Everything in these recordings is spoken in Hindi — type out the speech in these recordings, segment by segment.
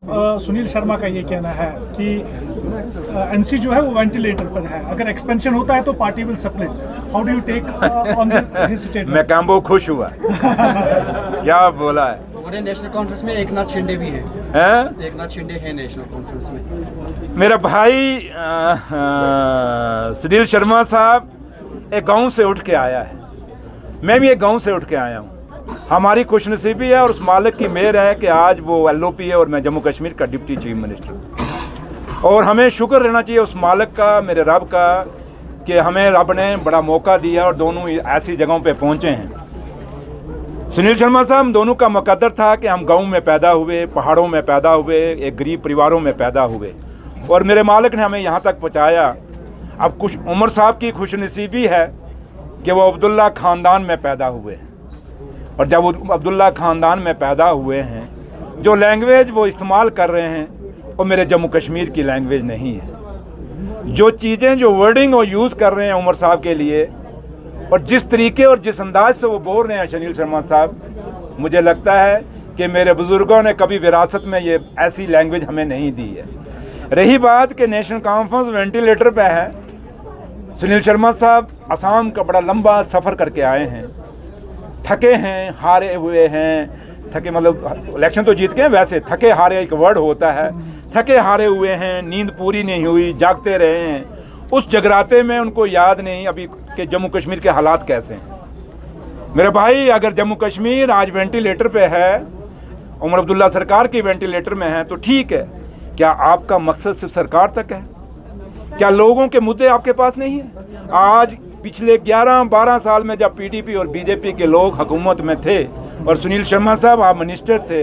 सुनील शर्मा का ये कहना है कि एनसी जो है वो वेंटिलेटर पर है, अगर एक्सपेंशन होता है तो party will split. How do you take on his statement? मैं कैम्बो खुश हुआ क्या बोला है। और नेशनल कॉन्फ्रेंस में एकनाथ शिंदे भी है, एकनाथ शिंदे है नेशनल कॉन्फ्रेंस में। मेरा भाई सुनील शर्मा साहब एक गांव से उठ के आया है, मैं भी एक गांव से उठ के आया हूँ। हमारी खुशनसीबी है और उस मालिक की मेहर है कि आज वो LOP है और मैं जम्मू कश्मीर का डिप्टी चीफ मिनिस्टर हूँ। और हमें शुक्र रहना चाहिए उस मालिक का, मेरे रब का, कि हमें रब ने बड़ा मौका दिया और दोनों ऐसी जगहों पे पहुँचे हैं। सुनील शर्मा साहब, हम दोनों का मुकद्दर था कि हम गाँव में पैदा हुए, पहाड़ों में पैदा हुए, एक गरीब परिवारों में पैदा हुए और मेरे मालिक ने हमें यहाँ तक पहुँचाया। अब कुछ उमर साहब की खुशनसीबी है कि वो अब्दुल्ला ख़ानदान में पैदा हुए हैं और जब वो अब्दुल्ला ख़ानदान में पैदा हुए हैं, जो लैंग्वेज वो इस्तेमाल कर रहे हैं वो मेरे जम्मू कश्मीर की लैंग्वेज नहीं है। जो चीज़ें, जो वर्डिंग वो यूज़ कर रहे हैं उमर साहब के लिए और जिस तरीके और जिस अंदाज से वो बोल रहे हैं सुनील शर्मा साहब, मुझे लगता है कि मेरे बुज़ुर्गों ने कभी विरासत में ये ऐसी लैंग्वेज हमें नहीं दी है। रही बात कि नेशनल कॉन्फ्रेंस वेंटिलेटर पे है, सुनील शर्मा साहब असम का बड़ा लंबा सफ़र करके आए हैं, थके हैं, हारे हुए हैं। थके मतलब इलेक्शन तो जीत के हैं, वैसे थके हारे एक वर्ड होता है। थके हारे हुए हैं, नींद पूरी नहीं हुई, जागते रहे हैं। उस जगराते में उनको याद नहीं अभी कि जम्मू कश्मीर के हालात कैसे हैं। मेरे भाई, अगर जम्मू कश्मीर आज वेंटिलेटर पे है, उमर अब्दुल्ला सरकार की वेंटिलेटर में है, तो ठीक है। क्या आपका मकसद सिर्फ सरकार तक है? क्या लोगों के मुद्दे आपके पास नहीं है? आज पिछले 11-12 साल में जब PDP और BJP के लोग हुकूमत में थे और सुनील शर्मा साहब आप मिनिस्टर थे,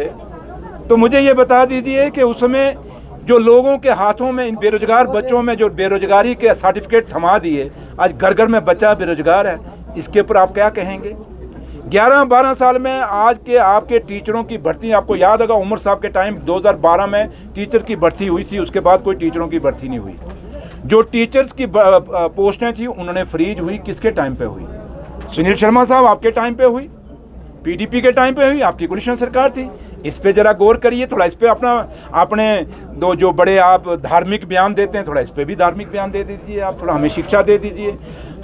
तो मुझे ये बता दीजिए कि उस समय जो लोगों के हाथों में, इन बेरोजगार बच्चों में जो बेरोजगारी के सर्टिफिकेट थमा दिए, आज घर घर में बच्चा बेरोजगार है, इसके ऊपर आप क्या कहेंगे? 11-12 साल में आज के आपके टीचरों की भर्ती, आपको याद होगा उमर साहब के टाइम 2012 में टीचर की भर्ती हुई थी, उसके बाद कोई टीचरों की भर्ती नहीं हुई। जो टीचर्स की पोस्टें थी उन्होंने फ्रीज हुई, किसके टाइम पे हुई? सुनील शर्मा साहब आपके टाइम पे हुई, PDP के टाइम पे हुई, आपकी कोलिशन सरकार थी। इस पे ज़रा गौर करिए थोड़ा, इस पे अपने दो जो बड़े आप धार्मिक बयान देते हैं, थोड़ा इस पे भी धार्मिक बयान दे दीजिए, आप थोड़ा हमें शिक्षा दे दीजिए।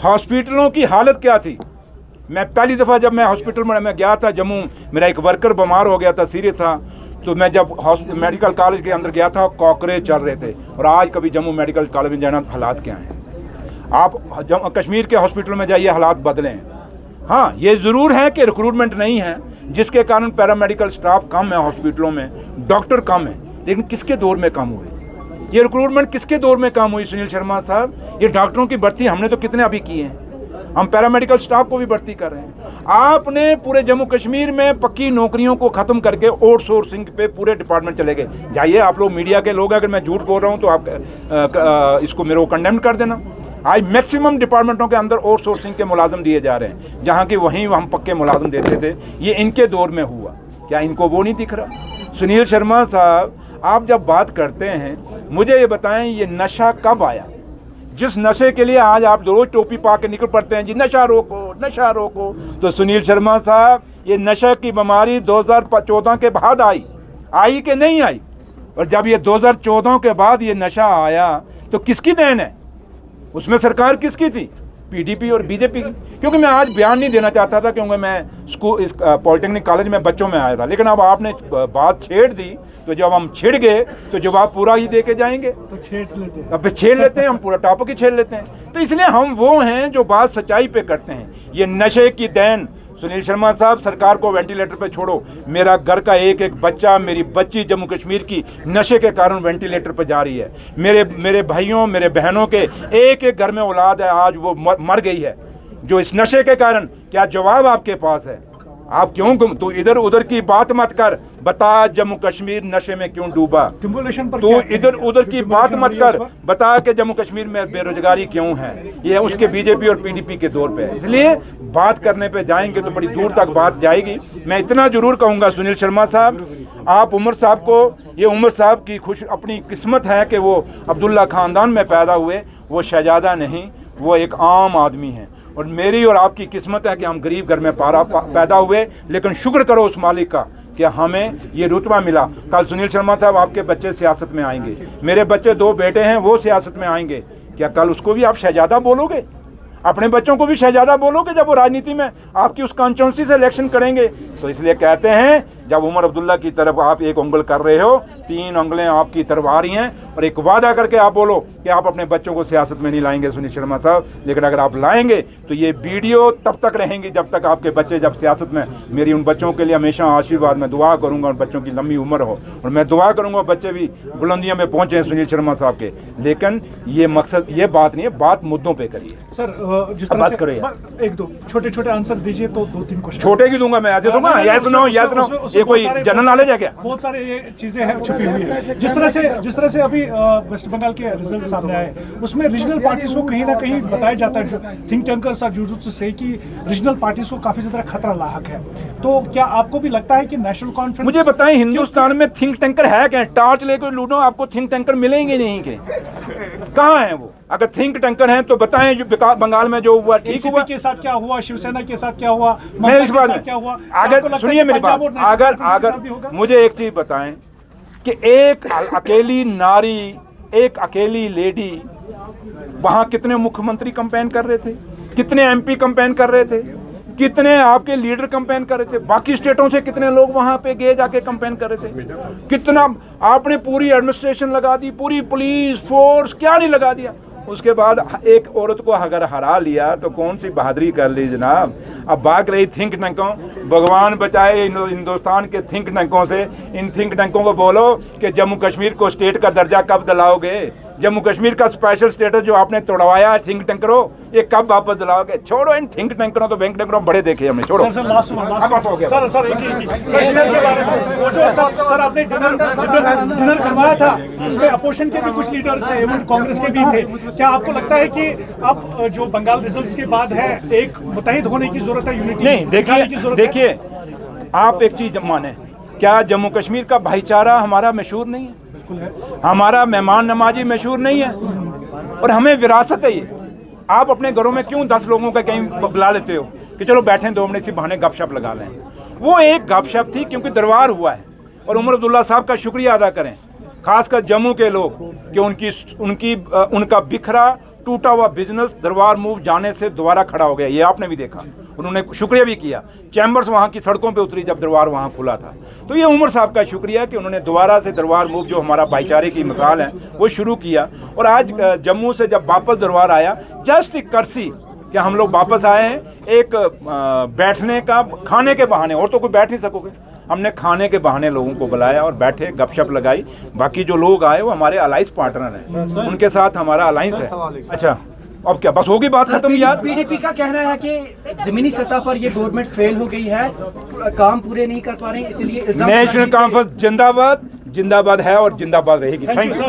हॉस्पिटलों की हालत क्या थी? मैं पहली दफ़ा जब मैं हॉस्पिटल में मैं गया था जम्मू, मेरा एक वर्कर बीमार हो गया था, सीरियस था, तो मैं जब मेडिकल कॉलेज के अंदर गया था, कॉकरेज चल रहे थे। और आज कभी जम्मू मेडिकल कॉलेज में जाना, हालात क्या हैं? आप जम्मू कश्मीर के हॉस्पिटल में जाइए, हालात बदले हैं। हाँ, ये ज़रूर है कि रिक्रूटमेंट नहीं है, जिसके कारण पैरामेडिकल स्टाफ कम है हॉस्पिटलों में, डॉक्टर कम है। लेकिन किसके दौर में कम हुए? ये रिक्रूटमेंट किसके दौर में कम हुई सुनील शर्मा साहब? ये डॉक्टरों की भर्ती हमने तो कितने अभी किए हैं, हम पैरामेडिकल स्टाफ को भी भर्ती कर रहे हैं। आपने पूरे जम्मू कश्मीर में पक्की नौकरियों को ख़त्म करके आउटसोर्सिंग पे पूरे डिपार्टमेंट चले गए। जाइए, आप लोग मीडिया के लोग, अगर मैं झूठ बोल रहा हूँ तो आप इसको मेरे को कंडेम कर देना। आज मैक्सिमम डिपार्टमेंटों के अंदर आउटसोर्सिंग के मुलाजिम दिए जा रहे हैं, जहाँ की वहीं हम पक्के मुलाजिम देते थे। ये इनके दौर में हुआ, क्या इनको वो नहीं दिख रहा? सुनील शर्मा साहब, आप जब बात करते हैं, मुझे ये बताएं, ये नशा कब आया? जिस नशे के लिए आज आप रोज टोपी पा के निकल पड़ते हैं, जी नशा रोको, नशा रोको, तो सुनील शर्मा साहब, ये नशा की बीमारी 2014 के बाद आई कि नहीं आई? और जब ये 2014 के बाद ये नशा आया तो किसकी देन है? उसमें सरकार किसकी थी? PDP और BJP की। क्योंकि मैं आज बयान नहीं देना चाहता था, क्योंकि मैं स्कूल इस पॉलिटेक्निक कॉलेज में बच्चों में आया था, लेकिन अब आपने बात छेड़ दी, तो जब हम छिड़ गए तो जवाब पूरा ही दे के जाएंगे, तो छेड़ लेते हैं, हम पूरा टॉपिक ही छेड़ लेते हैं। तो इसलिए हम वो हैं जो बात सच्चाई पे करते हैं। ये नशे की देन सुनील शर्मा साहब, सरकार को वेंटिलेटर पे छोड़ो, मेरा घर का एक एक बच्चा, मेरी बच्ची जम्मू कश्मीर की नशे के कारण वेंटिलेटर पे जा रही है। मेरे भाइयों, मेरे बहनों के एक एक घर में औलाद है, आज वो मर गई है जो इस नशे के कारण। क्या जवाब आपके पास है? आप क्यों तो इधर उधर की बात मत कर, बता जम्मू कश्मीर नशे में क्यों डूबा? तो इधर उधर की बात मत कर, बता के जम्मू कश्मीर में बेरोजगारी क्यों है? ये उसके BJP और PDP के दौर पे है। इसलिए बात करने पे जाएंगे तो बड़ी दूर तक बात जाएगी। मैं इतना जरूर कहूँगा सुनील शर्मा साहब, आप उमर साहब को, ये उमर साहब की अपनी किस्मत है कि वो अब्दुल्ला ख़ानदान में पैदा हुए, वो शहजादा नहीं, वो एक आम आदमी है। और मेरी और आपकी किस्मत है कि हम गरीब घर में पैदा हुए, लेकिन शुक्र करो उस मालिक का कि हमें ये रुतबा मिला। कल सुनील शर्मा साहब आपके बच्चे सियासत में आएंगे, मेरे बच्चे 2 बेटे हैं वो सियासत में आएंगे, क्या कल उसको भी आप शहजादा बोलोगे? अपने बच्चों को भी शहजादा बोलोगे जब वो राजनीति में आपकी उस कॉन्स्टिट्यूंसी से इलेक्शन करेंगे? तो इसलिए कहते हैं जब उमर अब्दुल्ला की तरफ आप एक उंगल कर रहे हो, 3 उंगलें आपकी तरफ आ रही हैं, और एक वादा करके आप बोलो कि आप अपने बच्चों को सियासत में नहीं लाएंगे सुनील शर्मा साहब, लेकिन अगर आप लाएंगे तो ये वीडियो तब तक रहेंगी जब तक आपके बच्चे जब सियासत में। मेरी उन बच्चों के लिए हमेशा आशीर्वाद, मैं दुआ करूंगा उन बच्चों की लंबी उम्र हो, और मैं दुआ करूंगा बच्चे भी बुलंदियों में पहुंचे सुनील शर्मा साहब के। लेकिन ये मकसद, ये बात नहीं है, बात मुद्दों पर करिए सर। जिस तरह बात से करो यार। 1-2 छोटे आंसर दीजिए तो 2-3 क्वेश्चन छोटे की दूंगा मैं, ऐसे दूंगा यस नो यस नो, ये कोई जनरल नॉलेज है क्या? बहुत सारे ये चीजें हैं छुपी हुई है। जिस तरह से अभी वेस्ट बंगाल के रिजल्ट सामने आए, उसमें रीजनल पार्टीज को कहीं ना कहीं बताया जाता है, थिंक टैंकर्स आर जुजुत्सु से, कि रीजनल पार्टीज को काफी ज्यादा खतरा लाहक है। तो क्या आपको भी लगता है कि नेशनल कॉन्फ्रेंस, मुझे बताएं हिंदुस्तान में थिंक टैंकर है क्या? टॉर्च लेकर लूटो आपको थिंक टैंकर मिलेंगे नहीं के? कहाँ है वो? अगर थिंक टैंकर हैं तो बताएं जो बंगाल में जो हुआ ठीक हुआ, के साथ क्या हुआ, शिवसेना के साथ क्या हुआ, मैं इस बात में क्या हुआ? अगर सुनिए मेरी बात, अगर मुझे एक चीज बताएं कि एक अकेली नारी, एक अकेली लेडी, वहां कितने मुख्यमंत्री कैंपेन कर रहे थे, कितने एमपी कैंपेन कर रहे थे, कितने आपके लीडर कैंपेन कर रहे थे, बाकी स्टेटों से कितने लोग वहां पे गए जाके कैंपेन कर रहे थे, कितना आपने पूरी एडमिनिस्ट्रेशन लगा दी, पूरी पुलिस फोर्स, क्या नहीं लगा दिया? उसके बाद एक औरत को अगर हरा लिया तो कौन सी बहादुरी कर ली जनाब? अब बात रही थिंक टैंकों, भगवान बचाए हिंदुस्तान के थिंक टैंकों से। इन थिंक टैंकों को बोलो कि जम्मू कश्मीर को स्टेट का दर्जा कब दिलाओगे? जम्मू कश्मीर का स्पेशल स्टेटस जो आपने तोड़वाया है थिंक टैंकरों, ये कब वापस दिलाओगे? छोड़ो इन थिंक टैंकरों, तो बैंक टैंकरों बड़े देखे हमने, छोड़ो। सर आपने डिनर करवाया था, उसमें अपोजिशन के भी कुछ लीडर्स थे, एवं कांग्रेस के भी थे। क्या आपको लगता है कि अब जो बंगाल रिजल्ट्स के बाद है, एक मुत्तहिद होने की जरूरत है, यूनिटी नहीं? देखिए आप एक चीज माने, क्या जम्मू कश्मीर का भाईचारा हमारा मशहूर नहीं है? हमारा मेहमान नवाजी मशहूर नहीं है? और हमें विरासत है ये। आप अपने घरों में क्यों 10 लोगों का कहीं बुला लेते हो कि चलो बैठे 2 मिनट से बहाने गपशप लगा लें? वो एक गपशप थी क्योंकि दरबार हुआ है। और उमर अब्दुल्ला साहब का शुक्रिया अदा करें, खासकर जम्मू के लोग, कि उनका बिखरा टूटा हुआ बिजनेस दरबार मूव जाने से दोबारा खड़ा हो गया। ये आपने भी देखा, उन्होंने शुक्रिया भी किया। चैम्बर्स वहाँ की सड़कों पे उतरी जब दरबार वहाँ खुला था। तो ये उमर साहब का शुक्रिया कि उन्होंने दोबारा से दरबार मूव, जो हमारा भाईचारे की मिसाल है, वो शुरू किया। और आज जम्मू से जब वापस दरबार आया, जस्ट एक कर्सी कि हम लोग वापस आए हैं, एक बैठने का, खाने के बहाने, और तो कोई बैठ नहीं सकोगे, हमने खाने के बहाने लोगों को बुलाया और बैठे गपशप लगाई। बाकी जो लोग आए वो हमारे अलाइंस पार्टनर हैं, उनके साथ हमारा अलाइंस है। अच्छा, अब क्या बस होगी बात खत्म यार? पीडीपी का कहना है कि जमीनी सतह पर ये गवर्नमेंट फेल हो गई है, काम पूरे नहीं कर पा रहे, इसलिए नेशनल कॉन्फ्रेंस जिंदाबाद, जिंदाबाद है और जिंदाबाद रहेगी। Thank you.